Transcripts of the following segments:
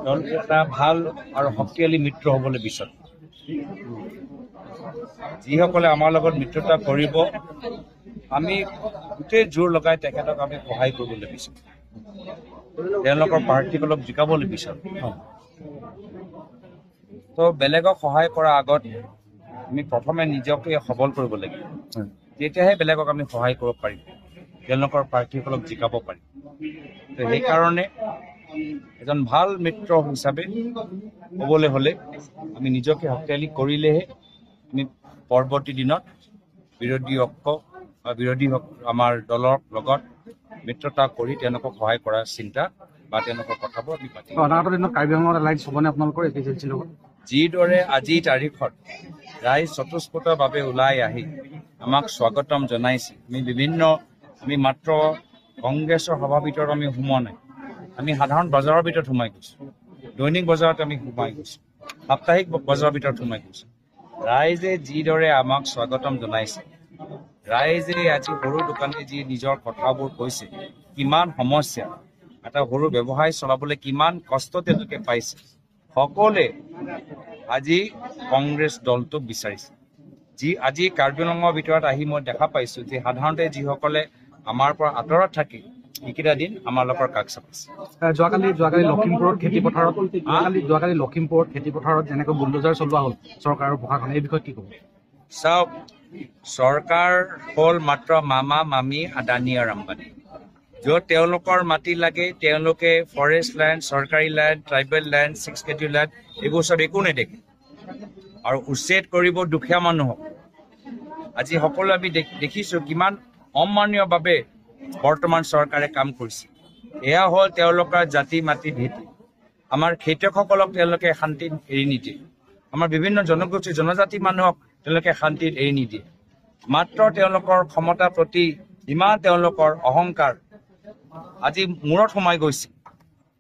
তেওঁলোকে এটা ভাল আৰু শক্তিশালী মিত্ৰ হ'বলৈ বিচাৰে। যিসকলে আমাৰ লগত মিত্ৰতা কৰিব, আমি গোটেই জোৰ লগাই তেখেতক আমি সহায় কৰিবলৈ বিচাৰোঁ। তেওঁলোকৰ প্ৰাৰ্থীসকলক জিকাবলৈ বিচাৰোঁ। তো বেলেগক সহায় কৰাৰ আগত আমি প্ৰথমে নিজকে সবল কৰিব লাগিব। তেতিয়াহে বেলেগক আমি সহায় কৰিব পাৰিম, তেওঁলোকৰ প্ৰাৰ্থীসকলক জিকাব পাৰিম। তো সেইকাৰণে এজন ভাল মিত্ৰ হিচাপে হ'বলৈ হ'লে আমি নিজকে শক্তিশালী কৰিলেহে আমি পৰৱৰ্তী দিনত বিৰোধী আমাৰ দলৰ লগত মিত্ৰতা কৰি তেওঁলোকক সহায় কৰাৰ চিন্তা বা তেওঁলোকৰ কথাবোৰ আমি পাতিম। অনাগত দিনত কাৰ্বি আংলঙত এলাইন্স হ'বনে আপোনালোকৰ APCLCৰ লগত? যিদৰে আজিৰ তাৰিখত ৰাইজ স্বতঃস্ফূৰ্তভাৱে ওলাই আহি আমাক স্বাগতম জনাইছে। আমি মাত্ৰ কংগ্ৰেছৰ সভাৰ ভিতৰত আমি সোমোৱা নাই, আমি সাধাৰণ বজাৰৰ ভিতৰত সোমাই গৈছোঁ, দৈনিক বজাৰত আমি সোমাই গৈছোঁ, সাপ্তাহিক বজাৰৰ ভিতৰত সোমাই গৈছোঁ। ৰাইজে যিদৰে আমাক স্বাগতম জনাইছে, ৰাইজে আজি সৰু দোকানী যি নিজৰ কথাবোৰ কৈছে, কিমান সমস্যা, এটা সৰু ব্যৱসায় চলাবলৈ কিমান কষ্ট তেওঁলোকে পাইছে, সকলোৱে আজি কংগ্ৰেছ দলটোক বিচাৰিছে। আজি কাৰ্বি আংলঙৰ ভিতৰত আহি মই দেখা পাইছোঁ যে সাধাৰণতে যিসকলে আমাৰ পৰা আঁতৰত থাকে এইকেইটা দিন আমাৰ লগত কাষ চাপিছে। যোৱাকালি লখিমপুৰত খেতিপথাৰত যেনেকৈ বুলডোজাৰ চলোৱা হ'ল চৰকাৰৰ প্ৰশাসনে, এই বিষয়ে কি ক'ব? চাওক, চৰকাৰ হ'ল মাত্ৰ মামা মামী আদানী আৰু আম্বানী। য'ত তেওঁলোকৰ মাটি লাগে তেওঁলোকে ফৰেষ্ট লেণ্ড, চৰকাৰী land, tribal land, 6 Schedule land এইবোৰ চব একো নেদেখে আৰু উচ্ছেদ কৰিব দুখীয়া মানুহক। আজি সকলো আমি দেখিছোঁ কিমান অমাননীয়ভাৱে বৰ্তমান চৰকাৰে কাম কৰিছে। এয়া হ'ল তেওঁলোকৰ জাতি মাটি ভেটি। আমাৰ খেতিয়কসকলক তেওঁলোকে শান্তিত এৰি নিদিয়ে, আমাৰ বিভিন্ন জনগোষ্ঠী জনজাতি মানুহক তেওঁলোকে শান্তিত এৰি নিদিয়ে। মাত্ৰ তেওঁলোকৰ ক্ষমতাৰ প্ৰতি ইমান তেওঁলোকৰ অহংকাৰ আজি মূৰত সোমাই গৈছে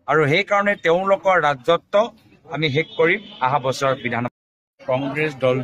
আৰু সেইকাৰণে তেওঁলোকৰ ৰাজত্ব আমি শেষ কৰিম অহা বছৰ বিধানসভা। কংগ্ৰেছ দল